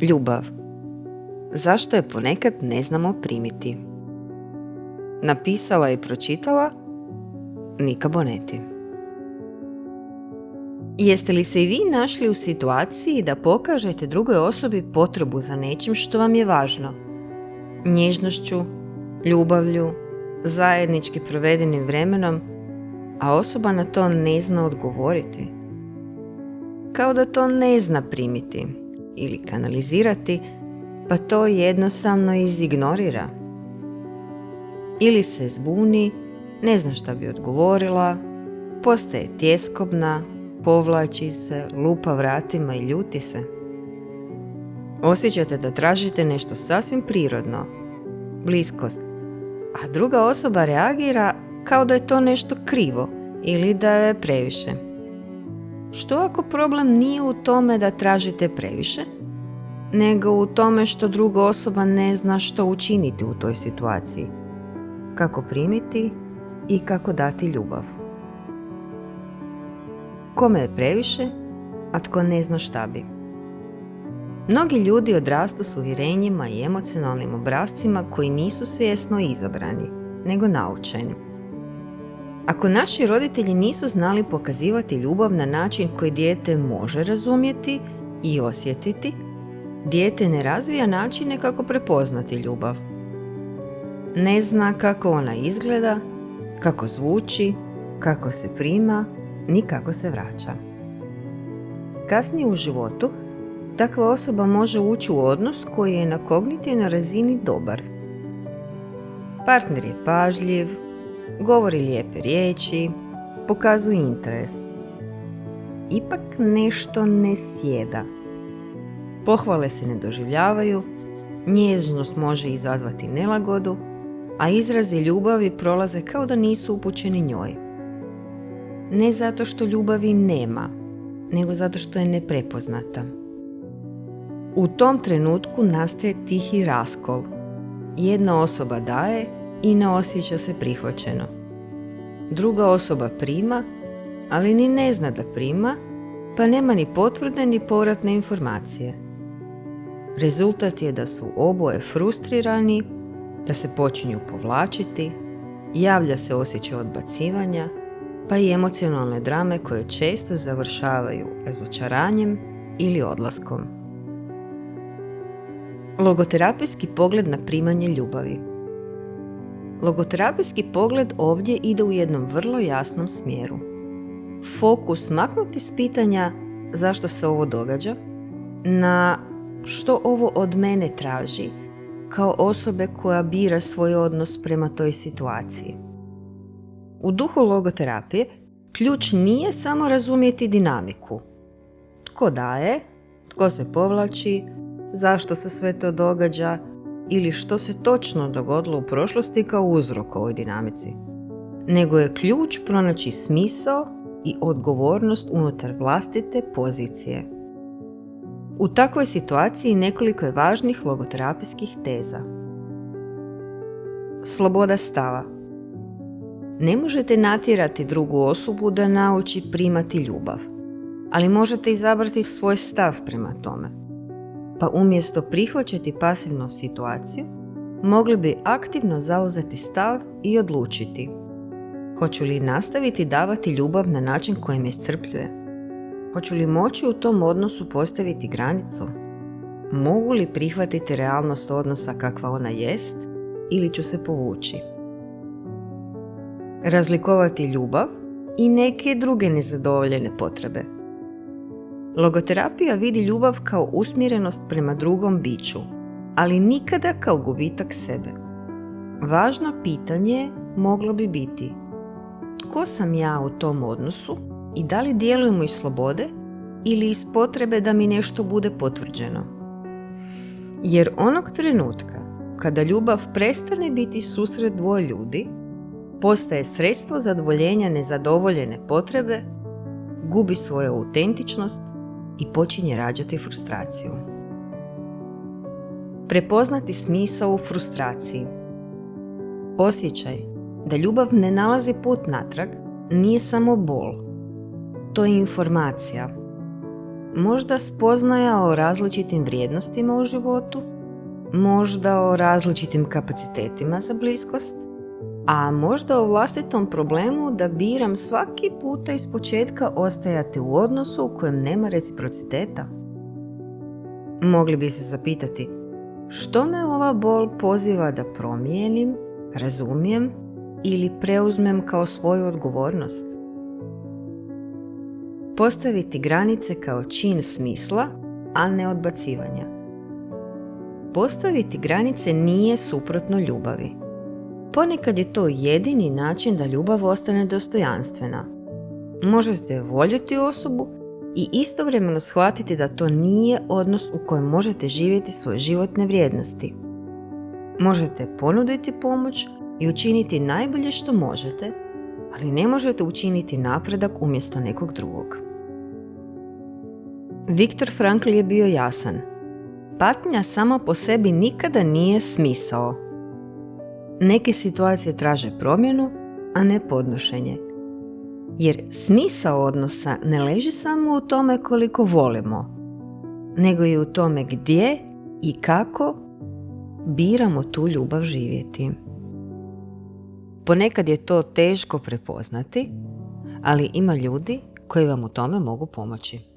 Ljubav. Zašto je ponekad ne znamo primiti? Napisala i pročitala Nika Boneti. Jeste li se i vi našli u situaciji da pokažete drugoj osobi potrebu za nečim što vam je važno? Nježnošću, ljubavlju, zajednički provedenim vremenom, a osoba na to ne zna odgovoriti? Kao da to ne zna primiti ili kanalizirati, pa to jednostavno izignorira. Ili se zbuni, ne zna šta bi odgovorila, postaje tjeskobna, povlači se, lupa vratima i ljuti se. Osjećate da tražite nešto sasvim prirodno, bliskost, a druga osoba reagira kao da je to nešto krivo ili da je previše. Što ako problem nije u tome da tražite previše, nego u tome što druga osoba ne zna što učiniti u toj situaciji, kako primiti i kako dati ljubav? Kome je previše, a tko ne zna šta bi? Mnogi ljudi odrastu s uvjerenjima i emocionalnim obrascima koji nisu svjesno izabrani, nego naučeni. Ako naši roditelji nisu znali pokazivati ljubav na način koji dijete može razumjeti i osjetiti, dijete ne razvija načine kako prepoznati ljubav. Ne zna kako ona izgleda, kako zvuči, kako se prima, ni kako se vraća. Kasnije u životu takva osoba može ući u odnos koji je na kognitivnoj razini dobar. Partner je pažljiv, govori lijepe riječi, pokazuje interes. Ipak nešto ne sjeda. Pohvale se ne doživljavaju, nježnost može izazvati nelagodu, a izrazi ljubavi prolaze kao da nisu upućeni njoj. Ne zato što ljubavi nema, nego zato što je neprepoznata. U tom trenutku nastaje tihi raskol. Jedna osoba daje i ne osjeća se prihvaćeno. Druga osoba prima, ali ni ne zna da prima, pa nema ni potvrde ni povratne informacije. Rezultat je da su oboje frustrirani, da se počinju povlačiti, javlja se osjećaj odbacivanja, pa i emocionalne drame koje često završavaju razočaranjem ili odlaskom. Logoterapijski pogled na primanje ljubavi. Logoterapijski pogled ovdje ide u jednom vrlo jasnom smjeru. Fokus maknuti s pitanja zašto se ovo događa, na što ovo od mene traži, kao osobe koja bira svoj odnos prema toj situaciji. U duhu logoterapije ključ nije samo razumjeti dinamiku. Tko daje, tko se povlači, zašto se sve to događa ili što se točno dogodilo u prošlosti kao uzrok ovoj dinamici. Nego je ključ pronaći smisao i odgovornost unutar vlastite pozicije. U takvoj situaciji nekoliko je važnih logoterapijskih teza. Sloboda stava. Ne možete natjerati drugu osobu da nauči primati ljubav, ali možete izabrati svoj stav prema tome. Pa umjesto prihvaćati pasivnu situaciju, mogli bi aktivno zauzeti stav i odlučiti. Hoću li nastaviti davati ljubav na način koji me iscrpljuje? Hoću li moći u tom odnosu postaviti granicu? Mogu li prihvatiti realnost odnosa kakva ona jest ili ću se povući? Razlikovati ljubav i neke druge nezadovoljene potrebe. Logoterapija vidi ljubav kao usmjerenost prema drugom biću, ali nikada kao gubitak sebe. Važno pitanje moglo bi biti: tko sam ja u tom odnosu i da li djelujem iz slobode ili iz potrebe da mi nešto bude potvrđeno? Jer onog trenutka kada ljubav prestane biti susret dvoje ljudi, postaje sredstvo zadovoljenja nezadovoljene potrebe, gubi svoju autentičnost i počinje rađati frustraciju. Prepoznati smisao u frustraciji. Osjećaj da ljubav ne nalazi put natrag nije samo bol. To je informacija. Možda spoznaja o različitim vrijednostima u životu, možda o različitim kapacitetima za bliskost, a možda o vlastitom problemu da biram svaki puta ispočetka ostajati u odnosu u kojem nema reciprociteta. Mogli bi se zapitati, što me ova bol poziva da promijenim, razumijem ili preuzmem kao svoju odgovornost? Postaviti granice kao čin smisla, a ne odbacivanja. Postaviti granice nije suprotno ljubavi. Ponekad je to jedini način da ljubav ostane dostojanstvena. Možete voljeti osobu i istovremeno shvatiti da to nije odnos u kojem možete živjeti svoje životne vrijednosti. Možete ponuditi pomoć i učiniti najbolje što možete, ali ne možete učiniti napredak umjesto nekog drugog. Viktor Frankl je bio jasan. Patnja sama po sebi nikada nije smisao. Neke situacije traže promjenu, a ne podnošenje. Jer smisao odnosa ne leži samo u tome koliko volimo, nego i u tome gdje i kako biramo tu ljubav živjeti. Ponekad je to teško prepoznati, ali ima ljudi koji vam u tome mogu pomoći.